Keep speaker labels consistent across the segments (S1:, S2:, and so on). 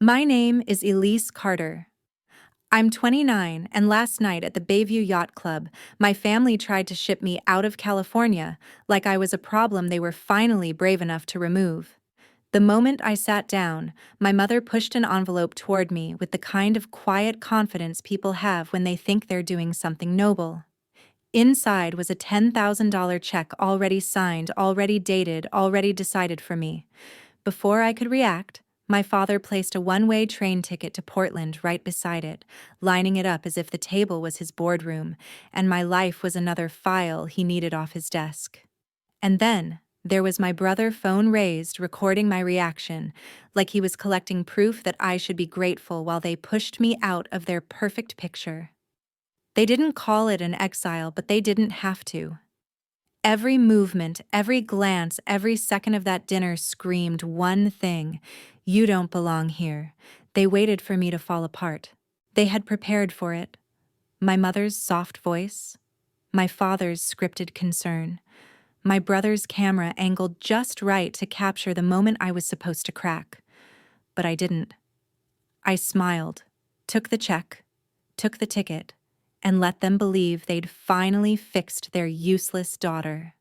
S1: My name is Elise Carter. I'm 29, and last night at the Bayview Yacht Club, my family tried to ship me out of California like I was a problem they were finally brave enough to remove. The moment I sat down, my mother pushed an envelope toward me with the kind of quiet confidence people have when they think they're doing something noble. Inside was a $10,000 check already signed, already dated, already decided for me. Before I could react, my father placed a one-way train ticket to Portland right beside it, lining it up as if the table was his boardroom, and my life was another file he needed off his desk. And then, there was my brother, phone raised, recording my reaction, like he was collecting proof that I should be grateful while they pushed me out of their perfect picture. They didn't call it an exile, but they didn't have to. Every movement, every glance, every second of that dinner screamed one thing: you don't belong here. They waited for me to fall apart. They had prepared for it. My mother's soft voice, my father's scripted concern, my brother's camera angled just right to capture the moment I was supposed to crack. But I didn't. I smiled, took the check, took the ticket, and let them believe they'd finally fixed their useless daughter.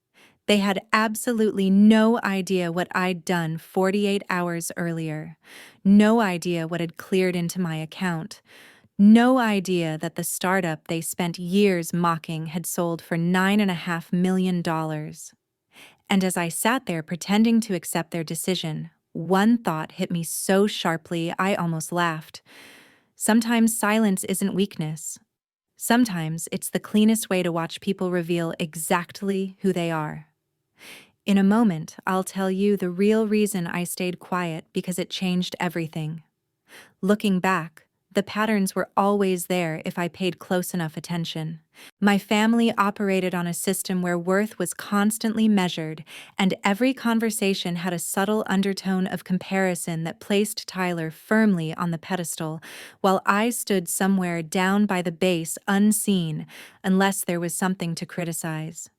S1: They had absolutely no idea what I'd done 48 hours earlier, no idea what had cleared into my account, no idea that the startup they spent years mocking had sold for $9.5 million. And as I sat there pretending to accept their decision, one thought hit me so sharply I almost laughed. Sometimes silence isn't weakness. Sometimes it's the cleanest way to watch people reveal exactly who they are. In a moment, I'll tell you the real reason I stayed quiet, because it changed everything. Looking back, the patterns were always there if I paid close enough attention. My family operated on a system where worth was constantly measured, and every conversation had a subtle undertone of comparison that placed Tyler firmly on the pedestal, while I stood somewhere down by the base, unseen, unless there was something to criticize.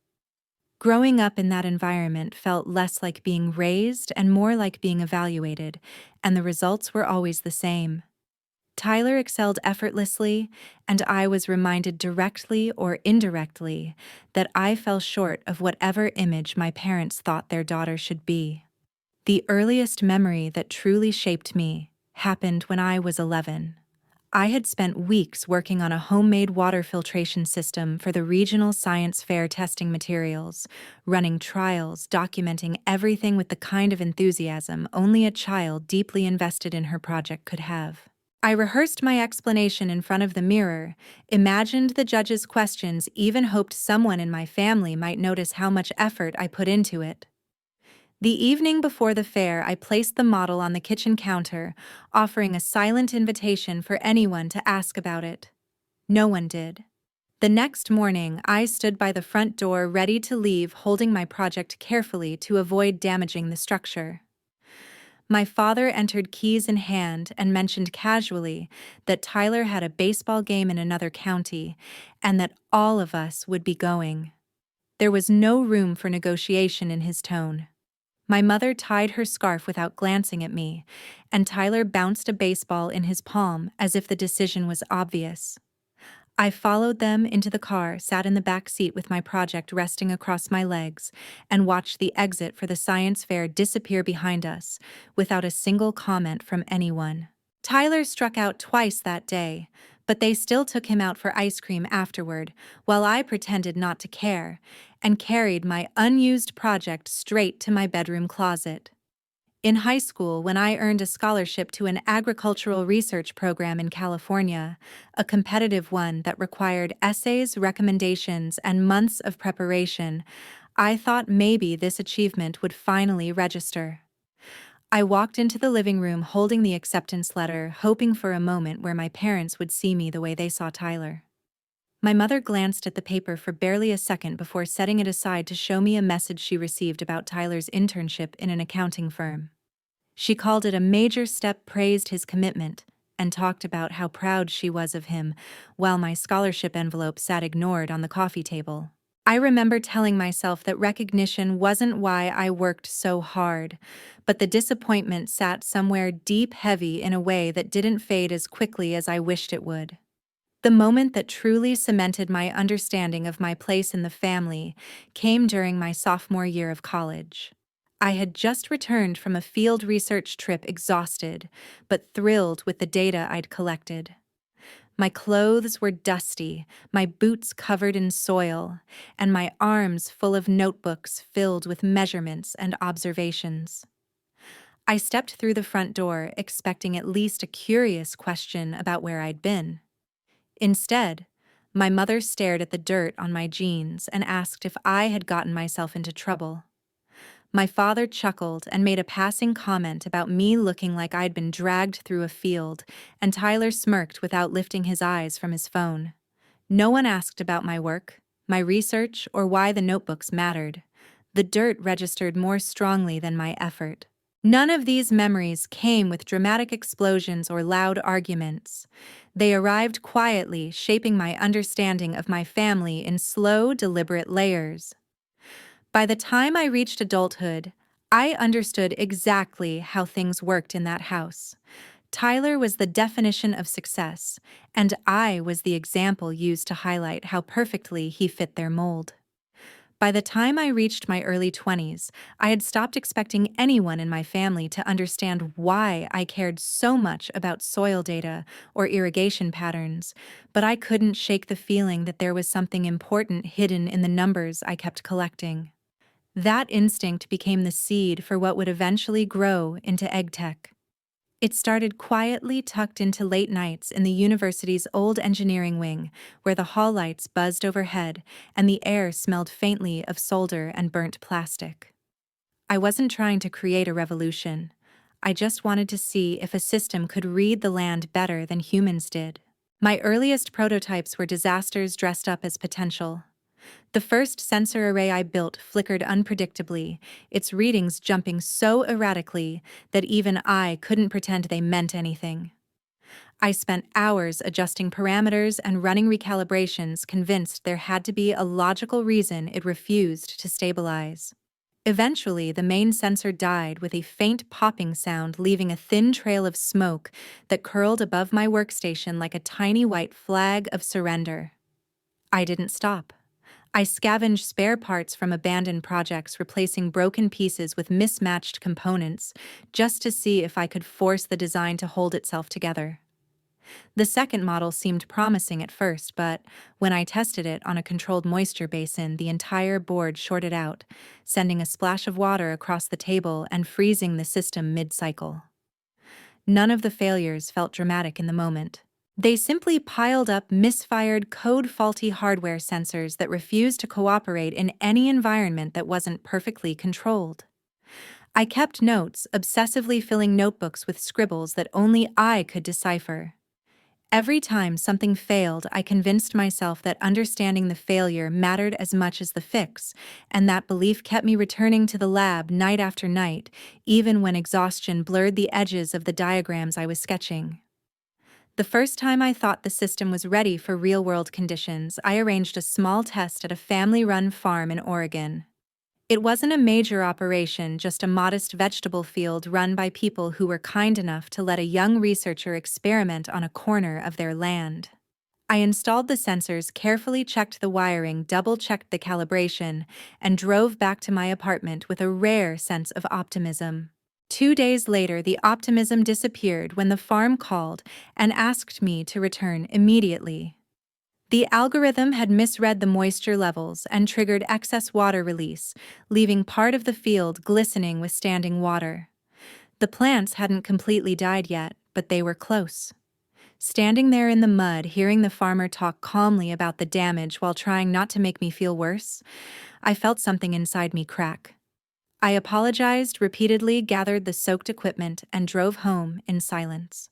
S1: Growing up in that environment felt less like being raised and more like being evaluated, and the results were always the same. Tyler excelled effortlessly, and I was reminded directly or indirectly that I fell short of whatever image my parents thought their daughter should be. The earliest memory that truly shaped me happened when I was 11. I had spent weeks working on a homemade water filtration system for the regional science fair, testing materials, running trials, documenting everything with the kind of enthusiasm only a child deeply invested in her project could have. I rehearsed my explanation in front of the mirror, imagined the judge's questions, even hoped someone in my family might notice how much effort I put into it. The evening before the fair, I placed the model on the kitchen counter, offering a silent invitation for anyone to ask about it. No one did. The next morning, I stood by the front door ready to leave, holding my project carefully to avoid damaging the structure. My father entered keys in hand and mentioned casually that Tyler had a baseball game in another county and that all of us would be going. There was no room for negotiation in his tone. My mother tied her scarf without glancing at me, and Tyler bounced a baseball in his palm as if the decision was obvious. I followed them into the car, sat in the back seat with my project resting across my legs, and watched the exit for the science fair disappear behind us, without a single comment from anyone. Tyler struck out twice that day, but they still took him out for ice cream afterward, while I pretended not to care, and carried my unused project straight to my bedroom closet. In high school, when I earned a scholarship to an agricultural research program in California, a competitive one that required essays, recommendations, and months of preparation, I thought maybe this achievement would finally register. I walked into the living room holding the acceptance letter, hoping for a moment where my parents would see me the way they saw Tyler. My mother glanced at the paper for barely a second before setting it aside to show me a message she received about Tyler's internship in an accounting firm. She called it a major step, praised his commitment, and talked about how proud she was of him, while my scholarship envelope sat ignored on the coffee table. I remember telling myself that recognition wasn't why I worked so hard, but the disappointment sat somewhere deep heavy in a way that didn't fade as quickly as I wished it would. The moment that truly cemented my understanding of my place in the family came during my sophomore year of college. I had just returned from a field research trip exhausted, but thrilled with the data I'd collected. My clothes were dusty, my boots covered in soil, and my arms full of notebooks filled with measurements and observations. I stepped through the front door expecting at least a curious question about where I'd been. Instead, my mother stared at the dirt on my jeans and asked if I had gotten myself into trouble. My father chuckled and made a passing comment about me looking like I'd been dragged through a field, and Tyler smirked without lifting his eyes from his phone. No one asked about my work, my research, or why the notebooks mattered. The dirt registered more strongly than my effort. None of these memories came with dramatic explosions or loud arguments. They arrived quietly, shaping my understanding of my family in slow, deliberate layers. By the time I reached adulthood, I understood exactly how things worked in that house. Tyler was the definition of success, and I was the example used to highlight how perfectly he fit their mold. By the time I reached my early 20s, I had stopped expecting anyone in my family to understand why I cared so much about soil data or irrigation patterns, but I couldn't shake the feeling that there was something important hidden in the numbers I kept collecting. That instinct became the seed for what would eventually grow into EgTech. It started quietly tucked into late nights in the university's old engineering wing, where the hall lights buzzed overhead and the air smelled faintly of solder and burnt plastic. I wasn't trying to create a revolution. I just wanted to see if a system could read the land better than humans did. My earliest prototypes were disasters dressed up as potential. The first sensor array I built flickered unpredictably, its readings jumping so erratically that even I couldn't pretend they meant anything. I spent hours adjusting parameters and running recalibrations, convinced there had to be a logical reason it refused to stabilize. Eventually, the main sensor died with a faint popping sound, leaving a thin trail of smoke that curled above my workstation like a tiny white flag of surrender. I didn't stop. I scavenged spare parts from abandoned projects, replacing broken pieces with mismatched components, just to see if I could force the design to hold itself together. The second model seemed promising at first, but when I tested it on a controlled moisture basin, the entire board shorted out, sending a splash of water across the table and freezing the system mid-cycle. None of the failures felt dramatic in the moment. They simply piled up misfired, code-faulty hardware sensors that refused to cooperate in any environment that wasn't perfectly controlled. I kept notes, obsessively filling notebooks with scribbles that only I could decipher. Every time something failed, I convinced myself that understanding the failure mattered as much as the fix, and that belief kept me returning to the lab night after night, even when exhaustion blurred the edges of the diagrams I was sketching. The first time I thought the system was ready for real-world conditions, I arranged a small test at a family-run farm in Oregon. It wasn't a major operation, just a modest vegetable field run by people who were kind enough to let a young researcher experiment on a corner of their land. I installed the sensors, carefully checked the wiring, double-checked the calibration, and drove back to my apartment with a rare sense of optimism. 2 days later, the optimism disappeared when the farm called and asked me to return immediately. The algorithm had misread the moisture levels and triggered excess water release, leaving part of the field glistening with standing water. The plants hadn't completely died yet, but they were close. Standing there in the mud, hearing the farmer talk calmly about the damage while trying not to make me feel worse, I felt something inside me crack. I apologized repeatedly, gathered the soaked equipment, and drove home in silence.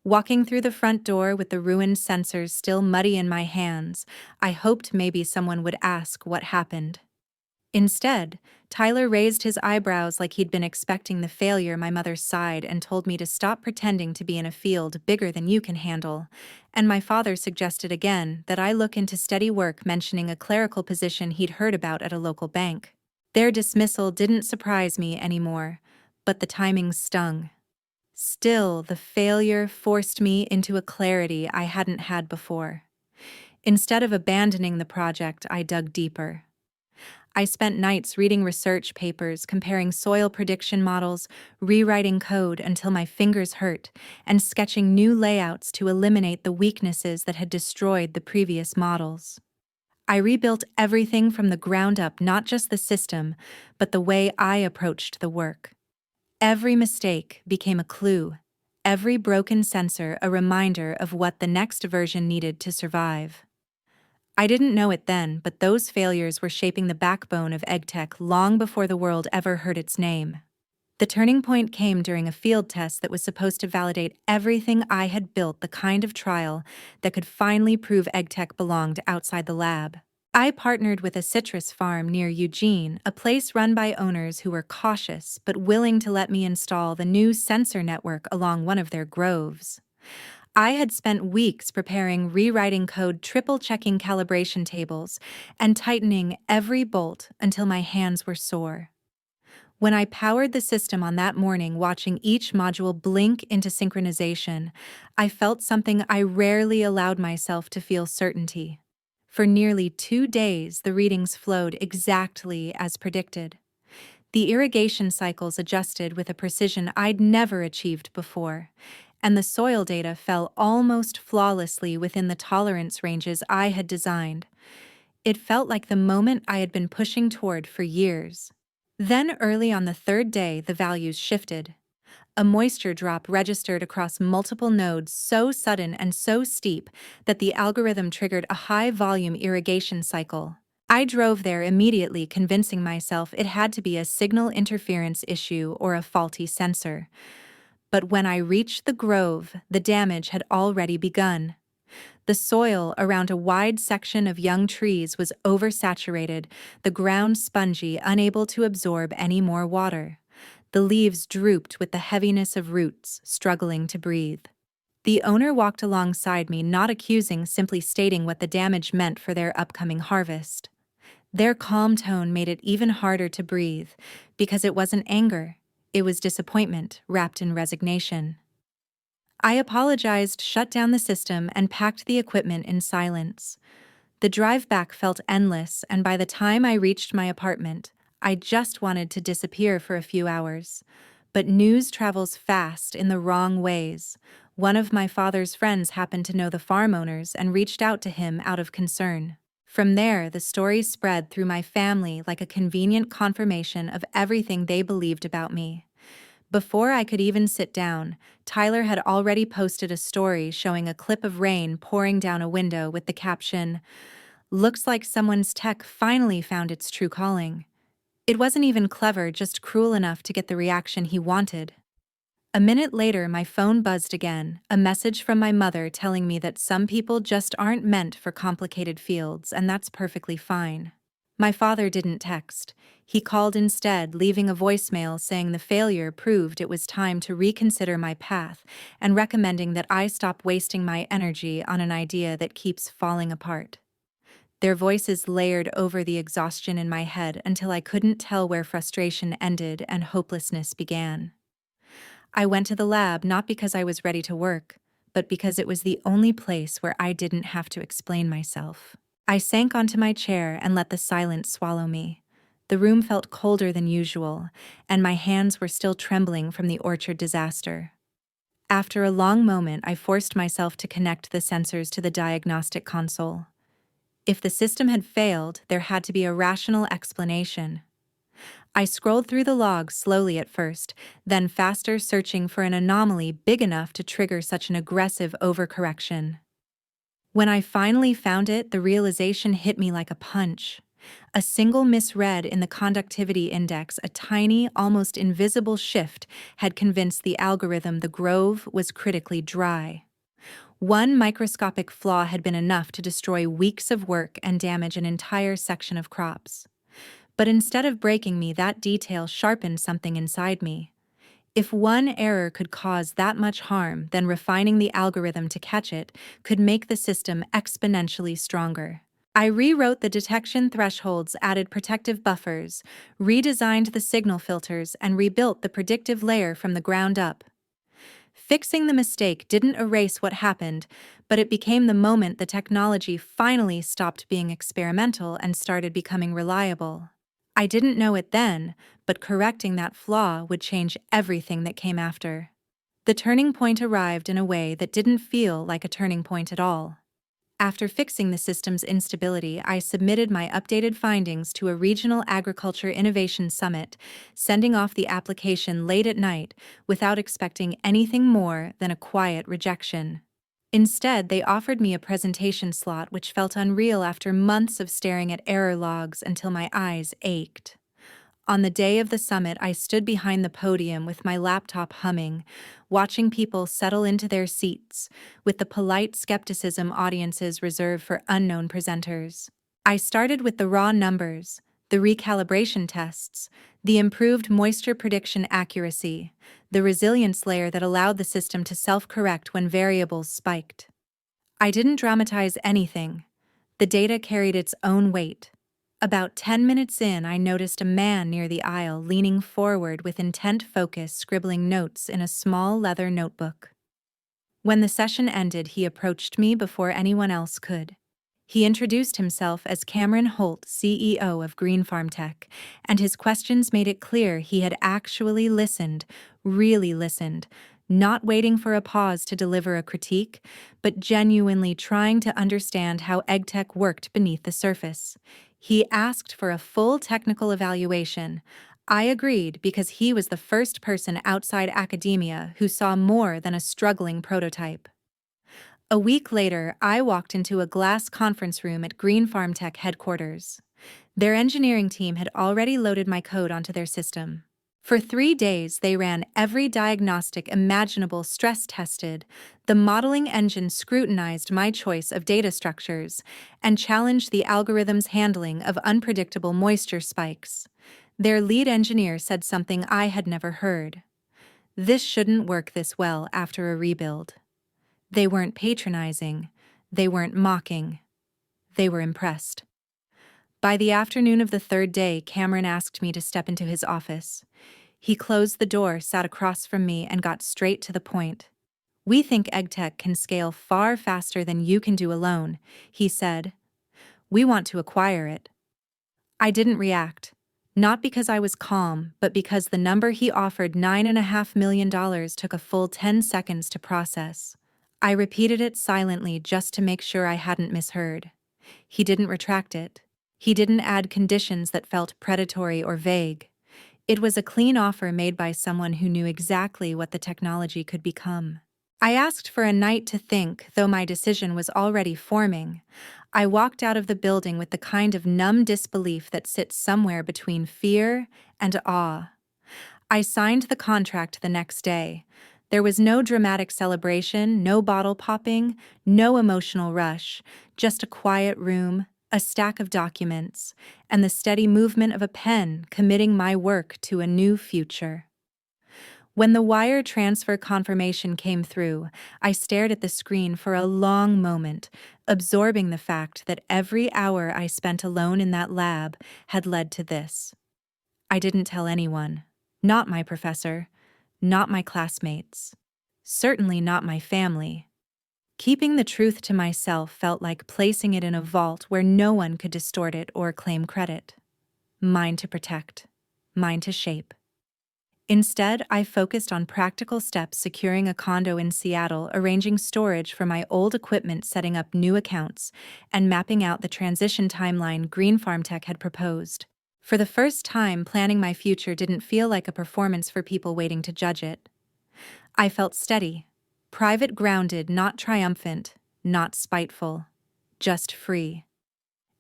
S1: Walking through the front door with the ruined sensors still muddy in my hands, I hoped maybe someone would ask what happened. Instead, Tyler raised his eyebrows like he'd been expecting the failure. My mother sighed and told me to stop pretending to be in a field bigger than you can handle, and my father suggested again that I look into steady work, mentioning a clerical position he'd heard about at a local bank. Their dismissal didn't surprise me anymore, but the timing stung. Still, the failure forced me into a clarity I hadn't had before. Instead of abandoning the project, I dug deeper. I spent nights reading research papers, comparing soil prediction models, rewriting code until my fingers hurt, and sketching new layouts to eliminate the weaknesses that had destroyed the previous models. I rebuilt everything from the ground up, not just the system, but the way I approached the work. Every mistake became a clue, every broken sensor a reminder of what the next version needed to survive. I didn't know it then, but those failures were shaping the backbone of EgTech long before the world ever heard its name. The turning point came during a field test that was supposed to validate everything I had built, the kind of trial that could finally prove EgTech belonged outside the lab. I partnered with a citrus farm near Eugene, a place run by owners who were cautious but willing to let me install the new sensor network along one of their groves. I had spent weeks preparing, rewriting code, triple-checking calibration tables, and tightening every bolt until my hands were sore. When I powered the system on that morning, watching each module blink into synchronization, I felt something I rarely allowed myself to feel: certainty. For nearly 2 days, the readings flowed exactly as predicted. The irrigation cycles adjusted with a precision I'd never achieved before, and the soil data fell almost flawlessly within the tolerance ranges I had designed. It felt like the moment I had been pushing toward for years. Then, early on the third day, the values shifted. A moisture drop registered across multiple nodes, so sudden and so steep that the algorithm triggered a high-volume irrigation cycle. I drove there immediately, convincing myself it had to be a signal interference issue or a faulty sensor. But when I reached the grove, the damage had already begun. The soil around a wide section of young trees was oversaturated, the ground spongy, unable to absorb any more water. The leaves drooped with the heaviness of roots, struggling to breathe. The owner walked alongside me, not accusing, simply stating what the damage meant for their upcoming harvest. Their calm tone made it even harder to breathe, because it wasn't anger, it was disappointment wrapped in resignation. I apologized, shut down the system, and packed the equipment in silence. The drive back felt endless, and by the time I reached my apartment, I just wanted to disappear for a few hours. But news travels fast in the wrong ways. One of my father's friends happened to know the farm owners and reached out to him out of concern. From there, the story spread through my family like a convenient confirmation of everything they believed about me. Before I could even sit down, Tyler had already posted a story showing a clip of rain pouring down a window with the caption, "Looks like someone's tech finally found its true calling." It wasn't even clever, just cruel enough to get the reaction he wanted. A minute later, my phone buzzed again, a message from my mother telling me that some people just aren't meant for complicated fields, and that's perfectly fine. My father didn't text. He called instead, leaving a voicemail saying the failure proved it was time to reconsider my path and recommending that I stop wasting my energy on an idea that keeps falling apart. Their voices layered over the exhaustion in my head until I couldn't tell where frustration ended and hopelessness began. I went to the lab not because I was ready to work, but because it was the only place where I didn't have to explain myself. I sank onto my chair and let the silence swallow me. The room felt colder than usual, and my hands were still trembling from the orchard disaster. After a long moment, I forced myself to connect the sensors to the diagnostic console. If the system had failed, there had to be a rational explanation. I scrolled through the logs slowly at first, then faster, searching for an anomaly big enough to trigger such an aggressive overcorrection. When I finally found it, the realization hit me like a punch. A single misread in the conductivity index, a tiny, almost invisible shift, had convinced the algorithm the grove was critically dry. One microscopic flaw had been enough to destroy weeks of work and damage an entire section of crops. But instead of breaking me, that detail sharpened something inside me. If one error could cause that much harm, then refining the algorithm to catch it could make the system exponentially stronger. I rewrote the detection thresholds, added protective buffers, redesigned the signal filters, and rebuilt the predictive layer from the ground up. Fixing the mistake didn't erase what happened, but it became the moment the technology finally stopped being experimental and started becoming reliable. I didn't know it then, but correcting that flaw would change everything that came after. The turning point arrived in a way that didn't feel like a turning point at all. After fixing the system's instability, I submitted my updated findings to a regional agriculture innovation summit, sending off the application late at night without expecting anything more than a quiet rejection. Instead, they offered me a presentation slot which felt unreal after months of staring at error logs until my eyes ached. On the day of the summit, I stood behind the podium with my laptop humming, watching people settle into their seats, with the polite skepticism audiences reserve for unknown presenters. I started with the raw numbers, the recalibration tests, the improved moisture prediction accuracy, the resilience layer that allowed the system to self-correct when variables spiked. I didn't dramatize anything. The data carried its own weight. About 10 minutes in, I noticed a man near the aisle leaning forward with intent focus, scribbling notes in a small leather notebook. When the session ended, he approached me before anyone else could. He introduced himself as Cameron Holt, CEO of Green Farm Tech, and his questions made it clear he had actually listened, really listened, not waiting for a pause to deliver a critique, but genuinely trying to understand how EgTech worked beneath the surface. He asked for a full technical evaluation. I agreed because he was the first person outside academia who saw more than a struggling prototype. A week later, I walked into a glass conference room at Green Farm Tech headquarters. Their engineering team had already loaded my code onto their system. For 3 days, they ran every diagnostic imaginable, stress-tested. The modeling engine scrutinized my choice of data structures and challenged the algorithm's handling of unpredictable moisture spikes. Their lead engineer said something I had never heard. This shouldn't work this well after a rebuild. They weren't patronizing. They weren't mocking. They were impressed. By the afternoon of the 3rd day, Cameron asked me to step into his office. He closed the door, sat across from me, and got straight to the point. "We think EgTech can scale far faster than you can do alone," he said. "We want to acquire it." I didn't react, not because I was calm, but because the number he offered, $9.5 million, took a full 10 seconds to process. I repeated it silently just to make sure I hadn't misheard. He didn't retract it. He didn't add conditions that felt predatory or vague. It was a clean offer made by someone who knew exactly what the technology could become. I asked for a night to think, though my decision was already forming. I walked out of the building with the kind of numb disbelief that sits somewhere between fear and awe. I signed the contract the next day. There was no dramatic celebration, no bottle popping, no emotional rush, just a quiet room, a stack of documents, and the steady movement of a pen committing my work to a new future. When the wire transfer confirmation came through, I stared at the screen for a long moment, absorbing the fact that every hour I spent alone in that lab had led to this. I didn't tell anyone, not my professor, not my classmates, certainly not my family. Keeping the truth to myself felt like placing it in a vault where no one could distort it or claim credit. Mine to protect, mine to shape. Instead, I focused on practical steps: securing a condo in Seattle, arranging storage for my old equipment, setting up new accounts, and mapping out the transition timeline Green Farm Tech had proposed. For the first time, planning my future didn't feel like a performance for people waiting to judge it. I felt steady, private, grounded, not triumphant, not spiteful, just free.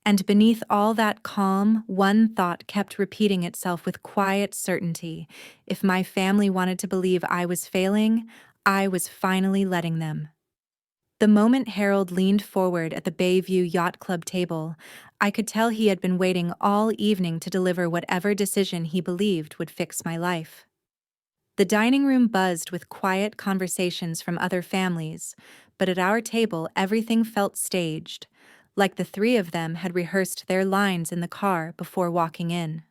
S1: And beneath all that calm, one thought kept repeating itself with quiet certainty. If my family wanted to believe I was failing, I was finally letting them. The moment Harold leaned forward at the Bayview Yacht Club table, I could tell he had been waiting all evening to deliver whatever decision he believed would fix my life. The dining room buzzed with quiet conversations from other families, but at our table everything felt staged, like the three of them had rehearsed their lines in the car before walking in.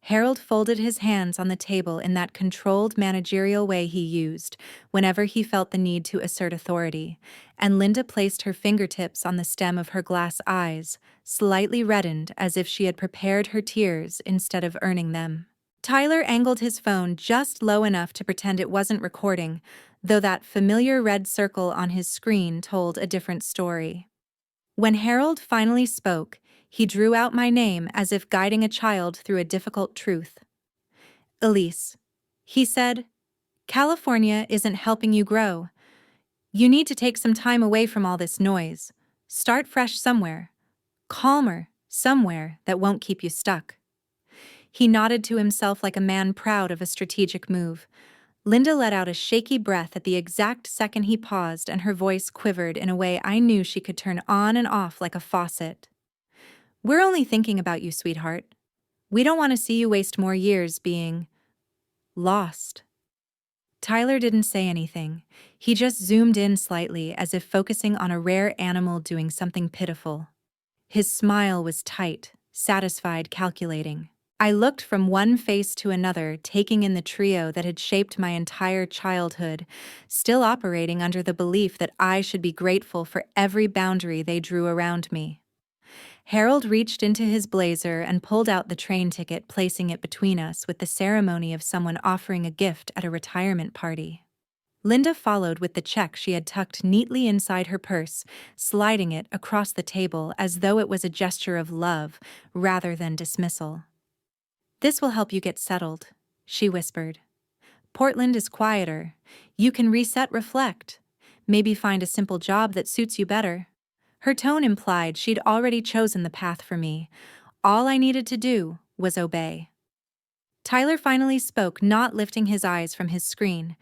S1: Harold folded his hands on the table in that controlled managerial way he used whenever he felt the need to assert authority, and Linda placed her fingertips on the stem of her glass eyes, slightly reddened as if she had prepared her tears instead of earning them. Tyler angled his phone just low enough to pretend it wasn't recording, though that familiar red circle on his screen told a different story. When Harold finally spoke, he drew out my name as if guiding a child through a difficult truth. "Elise," he said, "California isn't helping you grow. You need to take some time away from all this noise. Start fresh somewhere. Calmer, somewhere that won't keep you stuck." He nodded to himself like a man proud of a strategic move. Linda let out a shaky breath at the exact second he paused, and her voice quivered in a way I knew she could turn on and off like a faucet. "We're only thinking about you, sweetheart. We don't want to see you waste more years being lost." Tyler didn't say anything. He just zoomed in slightly, as if focusing on a rare animal doing something pitiful. His smile was tight, satisfied, calculating. I looked from one face to another, taking in the trio that had shaped my entire childhood, still operating under the belief that I should be grateful for every boundary they drew around me. Harold reached into his blazer and pulled out the train ticket, placing it between us with the ceremony of someone offering a gift at a retirement party. Linda followed with the check she had tucked neatly inside her purse, sliding it across the table as though it was a gesture of love rather than dismissal. "This will help you get settled," she whispered. "Portland is quieter. You can reset, reflect. Maybe find a simple job that suits you better." Her tone implied she'd already chosen the path for me. All I needed to do was obey. Tyler finally spoke, not lifting his eyes from his screen.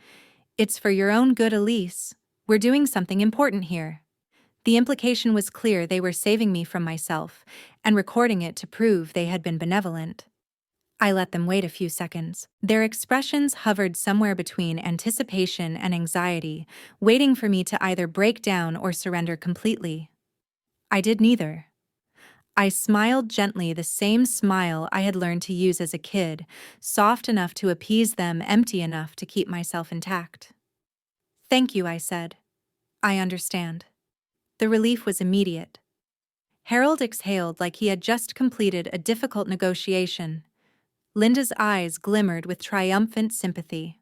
S1: "It's for your own good, Elise. We're doing something important here." The implication was clear: they were saving me from myself, and recording it to prove they had been benevolent. I let them wait a few seconds. Their expressions hovered somewhere between anticipation and anxiety, waiting for me to either break down or surrender completely. I did neither. I smiled gently, the same smile I had learned to use as a kid, soft enough to appease them, empty enough to keep myself intact. "Thank you," I said. "I understand." The relief was immediate. Harold exhaled like he had just completed a difficult negotiation. Linda's eyes glimmered with triumphant sympathy.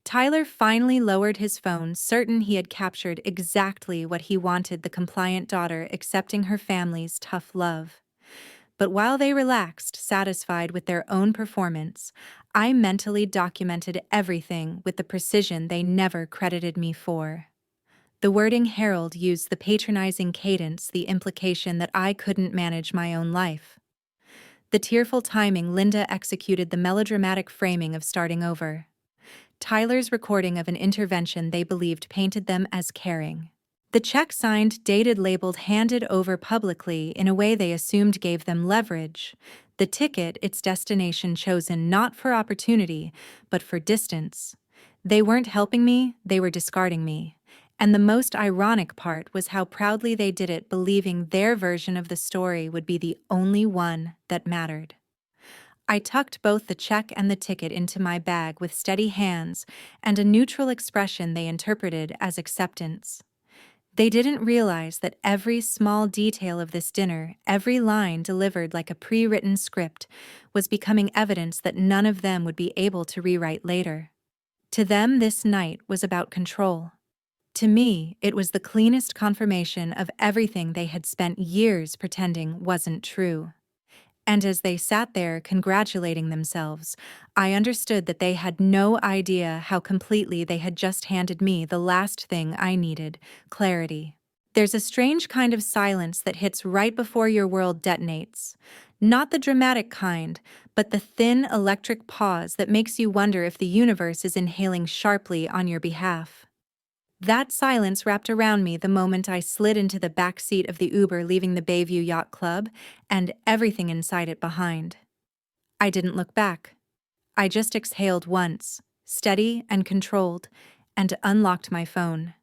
S1: Tyler finally lowered his phone, certain he had captured exactly what he wanted: the compliant daughter accepting her family's tough love. But while they relaxed, satisfied with their own performance, I mentally documented everything with the precision they never credited me for. The wording Harold used, the patronizing cadence, the implication that I couldn't manage my own life. The tearful timing, Linda executed the melodramatic framing of starting over. Tyler's recording of an intervention they believed painted them as caring. The check signed, dated, labeled, handed over publicly in a way they assumed gave them leverage. The ticket, its destination chosen not for opportunity, but for distance. They weren't helping me, they were discarding me. And the most ironic part was how proudly they did it, believing their version of the story would be the only one that mattered. I tucked both the check and the ticket into my bag with steady hands and a neutral expression they interpreted as acceptance. They didn't realize that every small detail of this dinner, every line delivered like a pre-written script, was becoming evidence that none of them would be able to rewrite later. To them, this night was about control. To me, it was the cleanest confirmation of everything they had spent years pretending wasn't true. And as they sat there congratulating themselves, I understood that they had no idea how completely they had just handed me the last thing I needed: clarity. There's a strange kind of silence that hits right before your world detonates. Not the dramatic kind, but the thin electric pause that makes you wonder if the universe is inhaling sharply on your behalf. That silence wrapped around me the moment I slid into the back seat of the Uber leaving the Bayview Yacht Club, and everything inside it behind. I didn't look back. I just exhaled once, steady and controlled, and unlocked my phone.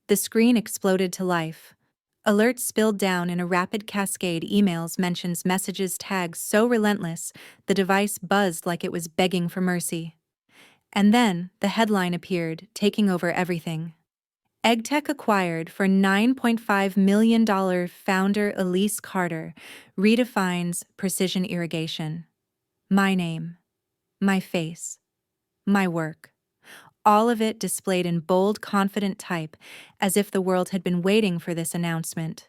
S1: The screen exploded to life. Alerts spilled down in a rapid cascade. Emails mentions messages tags so relentless, the device buzzed like it was begging for mercy. And then, the headline appeared, taking over everything. EgTech acquired for $9.5 million. Founder Elise Carter redefines precision irrigation. My name, my face, my work. All of it displayed in bold, confident type, as if the world had been waiting for this announcement.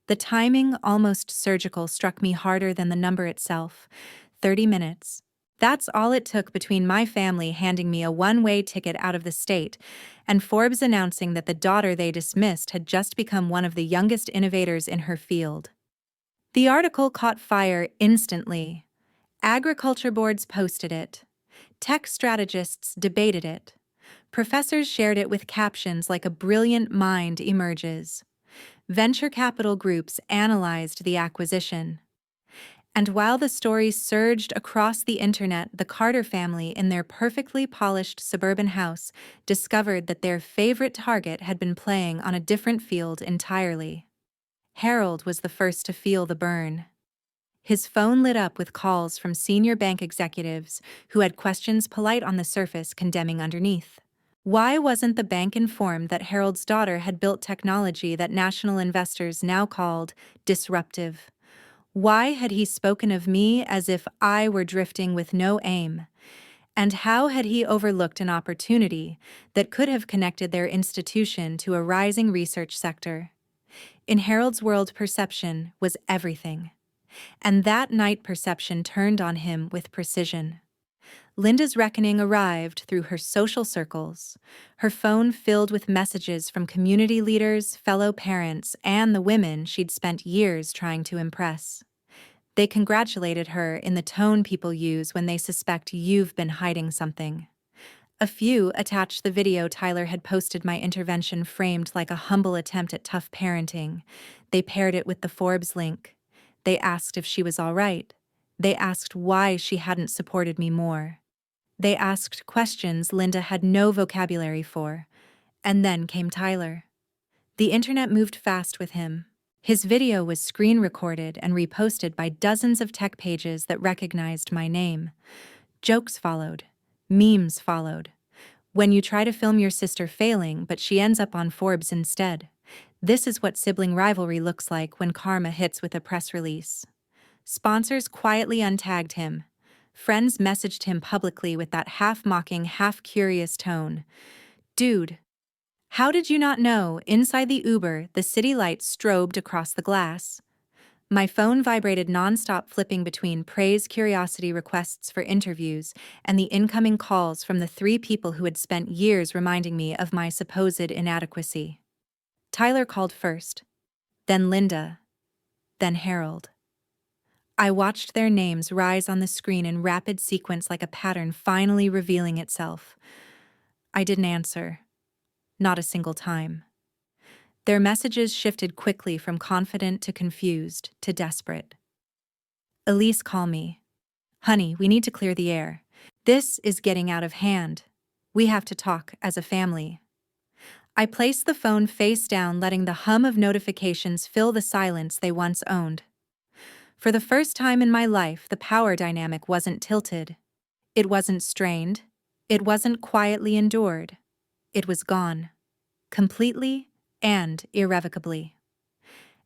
S1: The timing, almost surgical, struck me harder than the number itself. 30 minutes. That's all it took between my family handing me a one-way ticket out of the state and Forbes announcing that the daughter they dismissed had just become one of the youngest innovators in her field. The article caught fire instantly. Agriculture boards posted it. Tech strategists debated it. Professors shared it with captions like "a brilliant mind emerges." Venture capital groups analyzed the acquisition. And while the story surged across the internet, the Carter family, in their perfectly polished suburban house, discovered that their favorite target had been playing on a different field entirely. Harold was the first to feel the burn. His phone lit up with calls from senior bank executives who had questions polite on the surface, condemning underneath. Why wasn't the bank informed that Harold's daughter had built technology that national investors now called disruptive? Why had he spoken of me as if I were drifting with no aim? And how had he overlooked an opportunity that could have connected their institution to a rising research sector? In Harold's world, perception was everything. And that night, perception turned on him with precision. Linda's reckoning arrived through her social circles, her phone filled with messages from community leaders, fellow parents, and the women she'd spent years trying to impress. They congratulated her in the tone people use when they suspect you've been hiding something. A few attached the video Tyler had posted, my intervention framed like a humble attempt at tough parenting. They paired it with the Forbes link. They asked if she was all right. They asked why she hadn't supported me more. They asked questions Linda had no vocabulary for. And then came Tyler. The internet moved fast with him. His video was screen recorded and reposted by dozens of tech pages that recognized my name. Jokes followed. Memes followed. When you try to film your sister failing, but she ends up on Forbes instead. This is what sibling rivalry looks like when karma hits with a press release. Sponsors quietly untagged him. Friends messaged him publicly with that half-mocking, half-curious tone. Dude, how did you not know? Inside the Uber, the city lights strobed across the glass. My phone vibrated nonstop, flipping between praise, curiosity requests for interviews, and the incoming calls from the three people who had spent years reminding me of my supposed inadequacy. Tyler called first, then Linda, then Harold. I watched their names rise on the screen in rapid sequence like a pattern finally revealing itself. I didn't answer. Not a single time. Their messages shifted quickly from confident to confused to desperate. Elise, call me. Honey, we need to clear the air. This is getting out of hand. We have to talk as a family. I placed the phone face down, letting the hum of notifications fill the silence they once owned. For the first time in my life, the power dynamic wasn't tilted. It wasn't strained. It wasn't quietly endured. It was gone. Completely and irrevocably.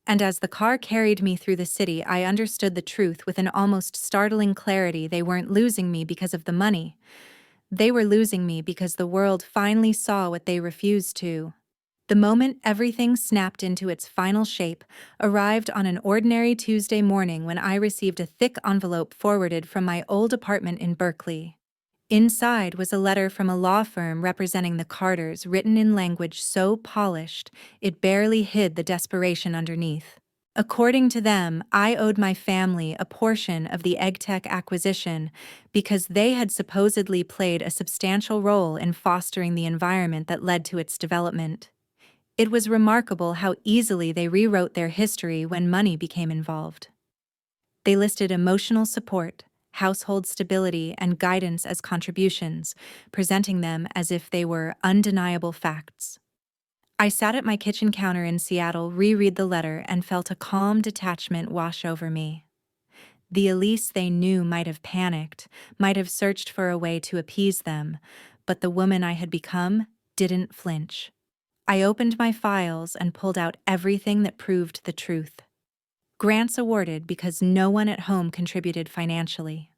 S1: And as the car carried me through the city, I understood the truth with an almost startling clarity. They weren't losing me because of the money. They were losing me because the world finally saw what they refused to. The moment everything snapped into its final shape arrived on an ordinary Tuesday morning when I received a thick envelope forwarded from my old apartment in Berkeley. Inside was a letter from a law firm representing the Carters, written in language so polished it barely hid the desperation underneath. According to them, I owed my family a portion of the EgTech acquisition because they had supposedly played a substantial role in fostering the environment that led to its development. It was remarkable how easily they rewrote their history when money became involved. They listed emotional support, household stability, and guidance as contributions, presenting them as if they were undeniable facts. I sat at my kitchen counter in Seattle, reread the letter, and felt a calm detachment wash over me. The Elise they knew might have panicked, might have searched for a way to appease them, but the woman I had become didn't flinch. I opened my files and pulled out everything that proved the truth. Grants awarded because no one at home contributed financially.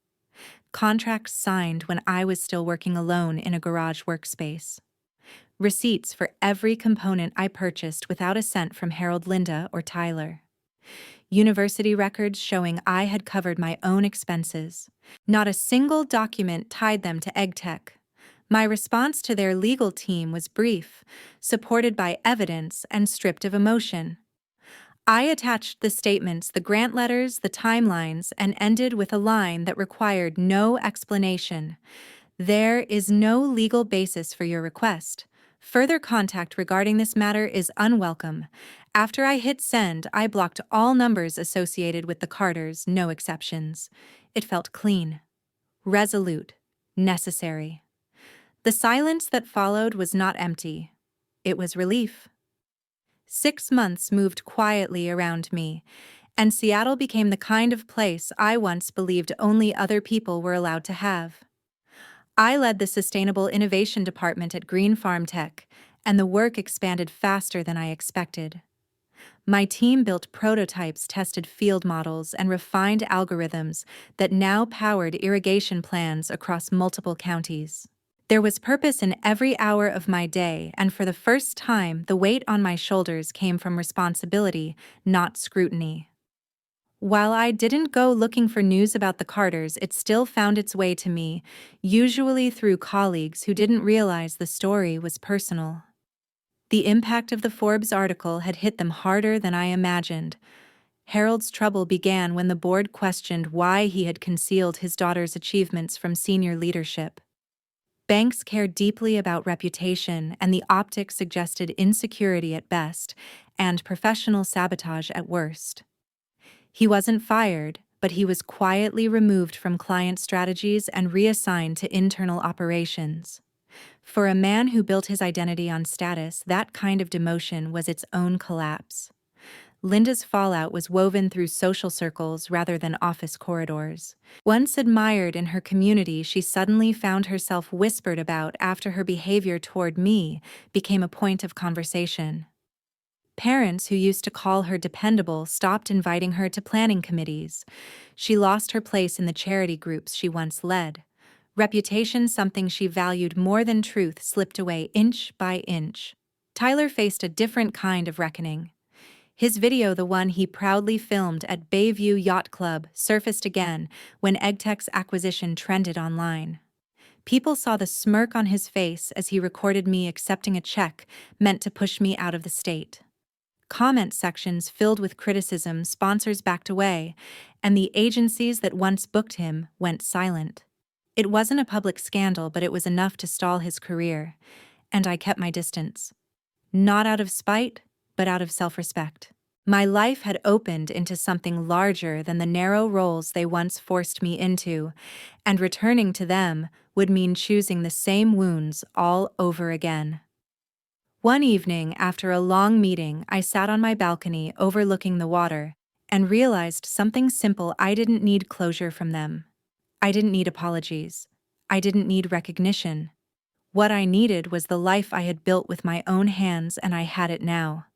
S1: Contracts signed when I was still working alone in a garage workspace. Receipts for every component I purchased without a cent from Harold, Linda, or Tyler. University records showing I had covered my own expenses. Not a single document tied them to EgTech. My response to their legal team was brief, supported by evidence and stripped of emotion. I attached the statements, the grant letters, the timelines, and ended with a line that required no explanation. There is no legal basis for your request. Further contact regarding this matter is unwelcome. After I hit send, I blocked all numbers associated with the Carters, no exceptions. It felt clean, resolute, necessary. The silence that followed was not empty. It was relief. 6 months moved quietly around me, and Seattle became the kind of place I once believed only other people were allowed to have. I led the Sustainable Innovation Department at Green Farm Tech, and the work expanded faster than I expected. My team built prototypes, tested field models, and refined algorithms that now powered irrigation plans across multiple counties. There was purpose in every hour of my day, and for the first time, the weight on my shoulders came from responsibility, not scrutiny. While I didn't go looking for news about the Carters, it still found its way to me, usually through colleagues who didn't realize the story was personal. The impact of the Forbes article had hit them harder than I imagined. Harold's trouble began when the board questioned why he had concealed his daughter's achievements from senior leadership. Banks care deeply about reputation, and the optics suggested insecurity at best and professional sabotage at worst. He wasn't fired, but he was quietly removed from client strategies and reassigned to internal operations. For a man who built his identity on status, that kind of demotion was its own collapse. Linda's fallout was woven through social circles rather than office corridors. Once admired in her community, she suddenly found herself whispered about after her behavior toward me became a point of conversation. Parents who used to call her dependable stopped inviting her to planning committees. She lost her place in the charity groups she once led. Reputation, something she valued more than truth, slipped away inch by inch. Tyler faced a different kind of reckoning. His video, the one he proudly filmed at Bayview Yacht Club, surfaced again when EgTech's acquisition trended online. People saw the smirk on his face as he recorded me accepting a check meant to push me out of the state. Comment sections filled with criticism, sponsors backed away, and the agencies that once booked him went silent. It wasn't a public scandal, but it was enough to stall his career, and I kept my distance. Not out of spite, but out of self-respect. My life had opened into something larger than the narrow roles they once forced me into, and returning to them would mean choosing the same wounds all over again. One evening, after a long meeting, I sat on my balcony overlooking the water and realized something simple: I didn't need closure from them. I didn't need apologies. I didn't need recognition. What I needed was the life I had built with my own hands, and I had it now.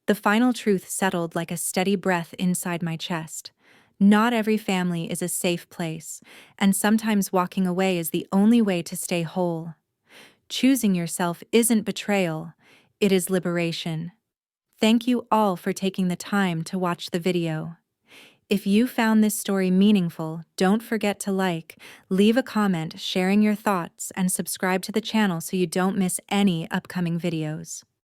S1: The final truth settled like a steady breath inside my chest. Not every family is a safe place, and sometimes walking away is the only way to stay whole. Choosing yourself isn't betrayal, it is liberation. Thank you all for taking the time to watch the video. If you found this story meaningful, don't forget to like, leave a comment sharing your thoughts, and subscribe to the channel so you don't miss any upcoming videos.